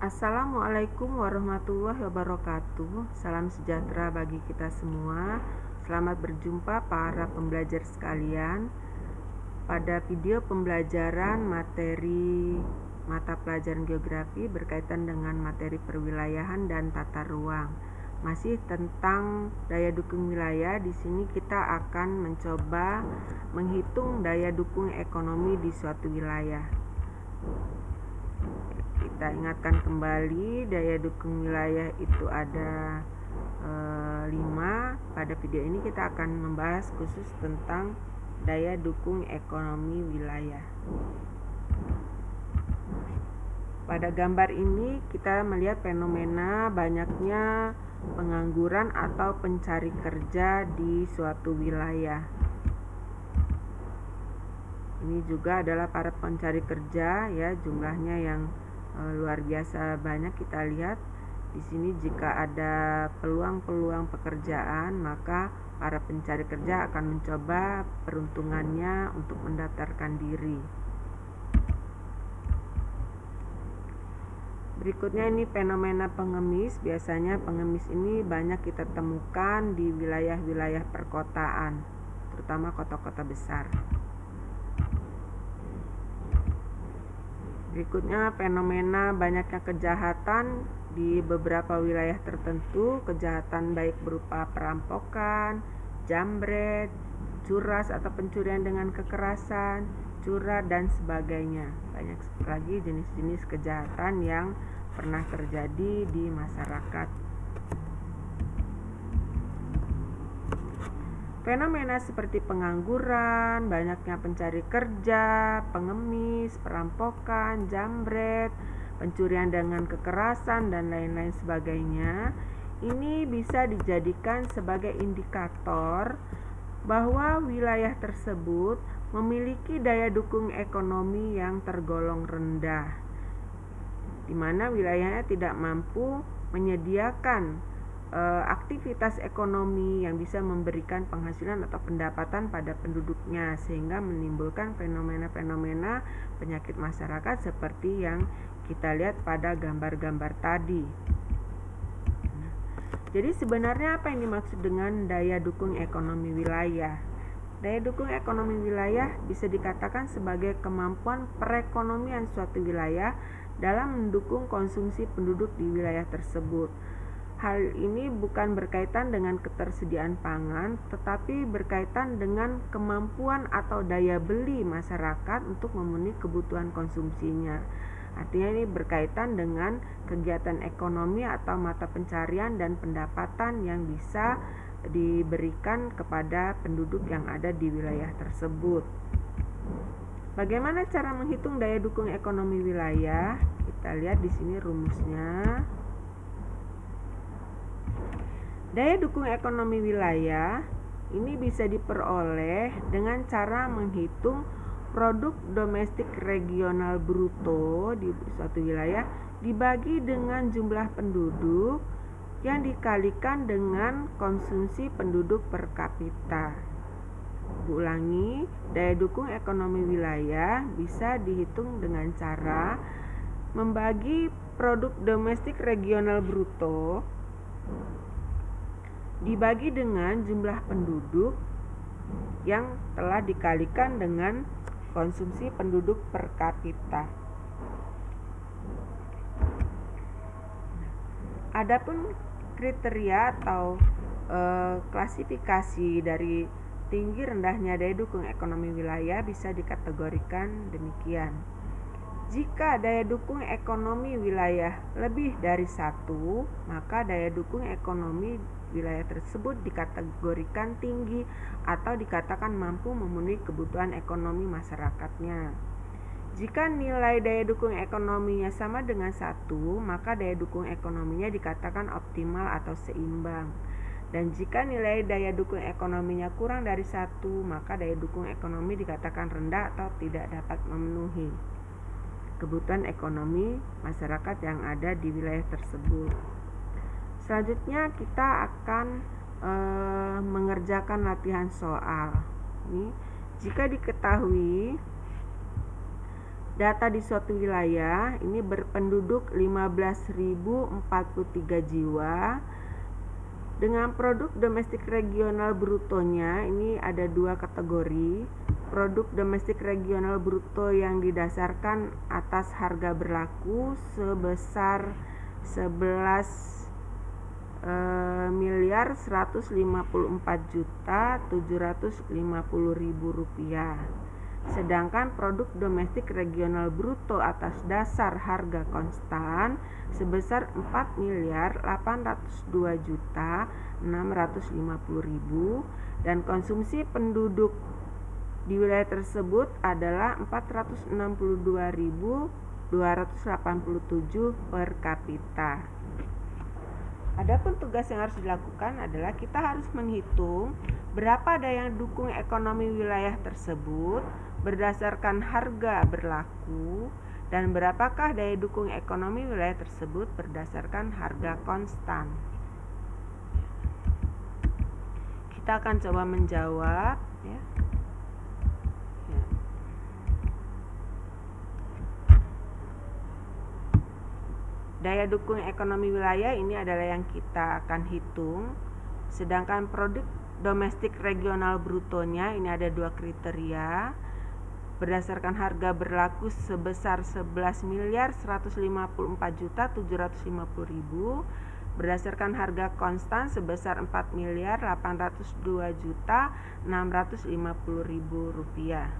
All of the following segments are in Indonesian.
Assalamualaikum warahmatullahi wabarakatuh. Salam sejahtera bagi kita semua. Selamat berjumpa para pembelajar sekalian. Pada video pembelajaran materi mata pelajaran geografi berkaitan dengan materi perwilayahan dan tata ruang. Masih tentang daya dukung wilayah, di sini kita akan mencoba menghitung daya dukung ekonomi di suatu wilayah. Kita ingatkan kembali, daya dukung wilayah itu ada 5. Pada video ini kita akan membahas khusus tentang daya dukung ekonomi wilayah. Pada gambar ini kita melihat fenomena banyaknya pengangguran atau pencari kerja di suatu wilayah. Ini juga adalah para pencari kerja, ya, jumlahnya yang luar biasa banyak. Kita lihat di sini, jika ada peluang-peluang pekerjaan, maka para pencari kerja akan mencoba peruntungannya untuk mendaftarkan diri. Berikutnya ini fenomena pengemis. Biasanya pengemis ini banyak kita temukan di wilayah-wilayah perkotaan, terutama kota-kota besar. Berikutnya fenomena banyaknya kejahatan di beberapa wilayah tertentu. Kejahatan baik berupa perampokan, jambret, curas atau pencurian dengan kekerasan, curat dan sebagainya. Banyak lagi jenis-jenis kejahatan yang pernah terjadi di masyarakat. Fenomena seperti pengangguran, banyaknya pencari kerja, pengemis, perampokan, jambret, pencurian dengan kekerasan, dan lain-lain sebagainya, ini bisa dijadikan sebagai indikator bahwa wilayah tersebut memiliki daya dukung ekonomi yang tergolong rendah, di mana wilayahnya tidak mampu menyediakan aktivitas ekonomi yang bisa memberikan penghasilan atau pendapatan pada penduduknya, sehingga menimbulkan fenomena-fenomena penyakit masyarakat seperti yang kita lihat pada gambar-gambar tadi. Jadi sebenarnya apa yang dimaksud dengan daya dukung ekonomi wilayah? Daya dukung ekonomi wilayah bisa dikatakan sebagai kemampuan perekonomian suatu wilayah dalam mendukung konsumsi penduduk di wilayah tersebut. Hal ini bukan berkaitan dengan ketersediaan pangan, tetapi berkaitan dengan kemampuan atau daya beli masyarakat untuk memenuhi kebutuhan konsumsinya. Artinya ini berkaitan dengan kegiatan ekonomi atau mata pencarian dan pendapatan yang bisa diberikan kepada penduduk yang ada di wilayah tersebut. Bagaimana cara menghitung daya dukung ekonomi wilayah? Kita lihat di sini rumusnya. Daya dukung ekonomi wilayah ini bisa diperoleh dengan cara menghitung produk domestik regional bruto di suatu wilayah dibagi dengan jumlah penduduk yang dikalikan dengan konsumsi penduduk per kapita. Ulangi, daya dukung ekonomi wilayah bisa dihitung dengan cara membagi produk domestik regional bruto dibagi dengan jumlah penduduk yang telah dikalikan dengan konsumsi penduduk per kapita. Adapun kriteria atau klasifikasi dari tinggi rendahnya daya dukung ekonomi wilayah bisa dikategorikan demikian. Jika daya dukung ekonomi wilayah lebih dari 1, maka daya dukung ekonomi wilayah tersebut dikategorikan tinggi atau dikatakan mampu memenuhi kebutuhan ekonomi masyarakatnya. Jika nilai daya dukung ekonominya sama dengan 1, maka daya dukung ekonominya dikatakan optimal atau seimbang. Dan jika nilai daya dukung ekonominya kurang dari 1, maka daya dukung ekonomi dikatakan rendah atau tidak dapat memenuhi kebutuhan ekonomi masyarakat yang ada di wilayah tersebut. Selanjutnya kita akan mengerjakan latihan soal. Ini, jika diketahui data di suatu wilayah ini berpenduduk 15.043 jiwa. Dengan produk domestik regional brutonya ini ada dua kategori. Produk domestik regional bruto yang didasarkan atas harga berlaku sebesar 11.154.750.000 rupiah. Sedangkan produk domestik regional bruto atas dasar harga konstan sebesar 4.802.650.000 dan konsumsi penduduk di wilayah tersebut adalah 462.287 per kapita. Adapun tugas yang harus dilakukan adalah kita harus menghitung berapa daya dukung ekonomi wilayah tersebut berdasarkan harga berlaku dan berapakah daya dukung ekonomi wilayah tersebut berdasarkan harga konstan. Kita akan coba menjawab ya. Daya dukung ekonomi wilayah ini adalah yang kita akan hitung. Sedangkan produk domestik regional brutonya ini ada dua kriteria. Berdasarkan harga berlaku sebesar 11.154.750.000, berdasarkan harga konstan sebesar 4.802.650.000 rupiah.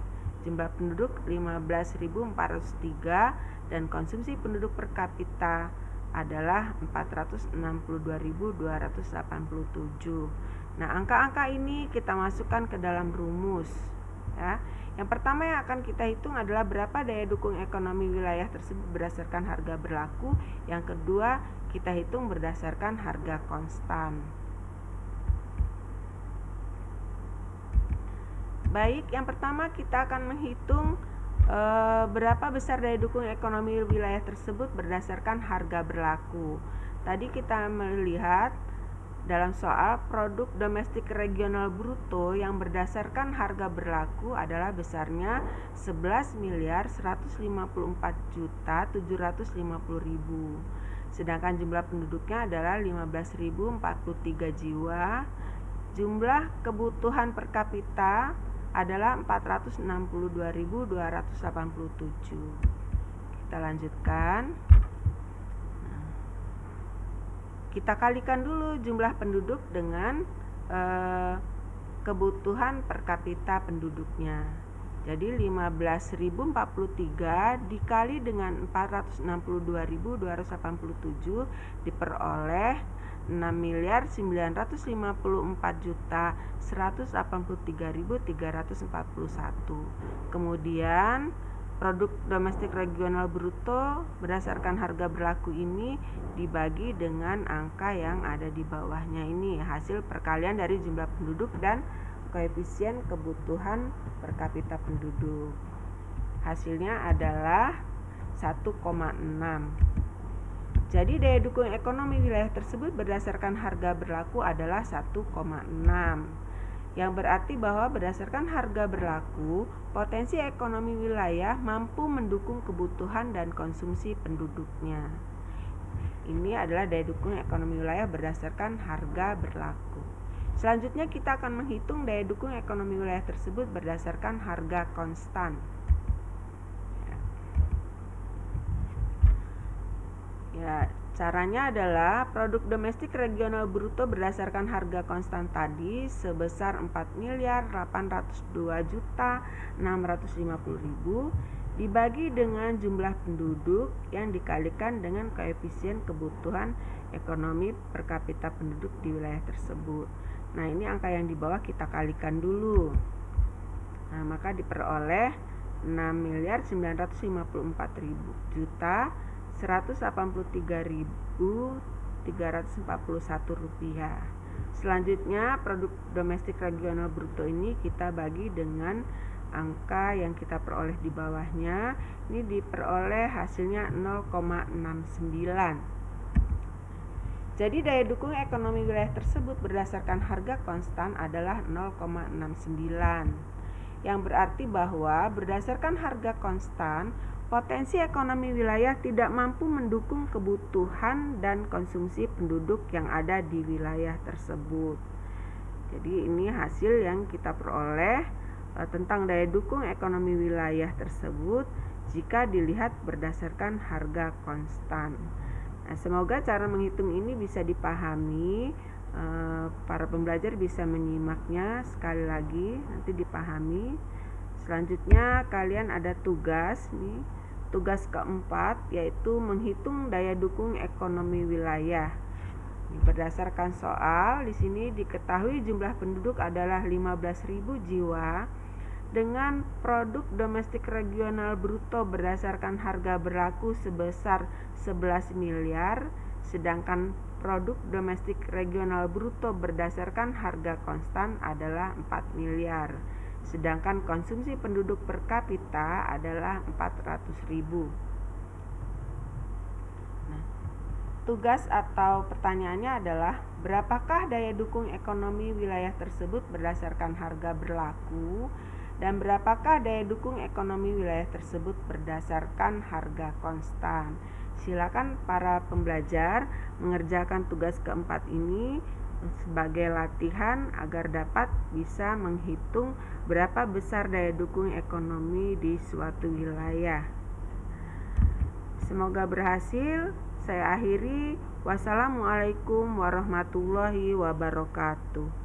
Jumlah penduduk 15.403 dan konsumsi penduduk per kapita adalah 462.287. Nah, angka-angka ini kita masukkan ke dalam rumus ya. Yang pertama yang akan kita hitung adalah berapa daya dukung ekonomi wilayah tersebut berdasarkan harga berlaku. Yang kedua, kita hitung berdasarkan harga konstan. Baik, yang pertama kita akan menghitung berapa besar daya dukung ekonomi wilayah tersebut berdasarkan harga berlaku. Tadi kita melihat dalam soal produk domestik regional bruto yang berdasarkan harga berlaku adalah besarnya 11.154.750.000. Sedangkan jumlah penduduknya adalah 15.043 jiwa. Jumlah kebutuhan per kapita adalah 462.287. Kita lanjutkan. Kita kalikan dulu jumlah penduduk dengan kebutuhan per kapita penduduknya. Jadi 15.043 dikali dengan 462.287 diperoleh 6.954.183.341. Kemudian produk domestik regional bruto berdasarkan harga berlaku ini dibagi dengan angka yang ada di bawahnya ini, hasil perkalian dari jumlah penduduk dan koefisien kebutuhan per kapita penduduk. Hasilnya adalah 1,6. Jadi daya dukung ekonomi wilayah tersebut berdasarkan harga berlaku adalah 1,6. Yang berarti bahwa berdasarkan harga berlaku, potensi ekonomi wilayah mampu mendukung kebutuhan dan konsumsi penduduknya. Ini adalah daya dukung ekonomi wilayah berdasarkan harga berlaku. Selanjutnya kita akan menghitung daya dukung ekonomi wilayah tersebut berdasarkan harga konstan. Ya, caranya adalah produk domestik regional bruto berdasarkan harga konstan tadi sebesar 4.802.650.000 dibagi dengan jumlah penduduk yang dikalikan dengan koefisien kebutuhan ekonomi per kapita penduduk di wilayah tersebut. Nah, ini angka yang di bawah kita kalikan dulu. Nah, maka diperoleh 6.954.183.341 rupiah. Selanjutnya produk domestik regional bruto ini kita bagi dengan angka yang kita peroleh di bawahnya. Ini diperoleh hasilnya 0,69. Jadi daya dukung ekonomi wilayah tersebut berdasarkan harga konstan adalah 0,69. Yang berarti bahwa berdasarkan harga konstan, Potensi ekonomi wilayah tidak mampu mendukung kebutuhan dan konsumsi penduduk yang ada di wilayah tersebut. Jadi ini hasil yang kita peroleh tentang daya dukung ekonomi wilayah tersebut jika dilihat berdasarkan harga konstan. Nah, semoga cara menghitung ini bisa dipahami, para pembelajar bisa menyimaknya sekali lagi, nanti dipahami. Selanjutnya kalian ada tugas nih. Tugas keempat yaitu menghitung daya dukung ekonomi wilayah. Berdasarkan soal, di sini diketahui jumlah penduduk adalah 15.000 jiwa dengan produk domestik regional bruto berdasarkan harga berlaku sebesar 11 miliar, sedangkan produk domestik regional bruto berdasarkan harga konstan adalah 4 miliar. Sedangkan konsumsi penduduk per kapita adalah 400.000. Tugas atau pertanyaannya adalah berapakah daya dukung ekonomi wilayah tersebut berdasarkan harga berlaku dan berapakah daya dukung ekonomi wilayah tersebut berdasarkan harga konstan. Silakan para pembelajar mengerjakan tugas keempat ini sebagai latihan agar dapat bisa menghitung berapa besar daya dukung ekonomi di suatu wilayah. Semoga berhasil. Saya akhiri. Wassalamualaikum warahmatullahi wabarakatuh.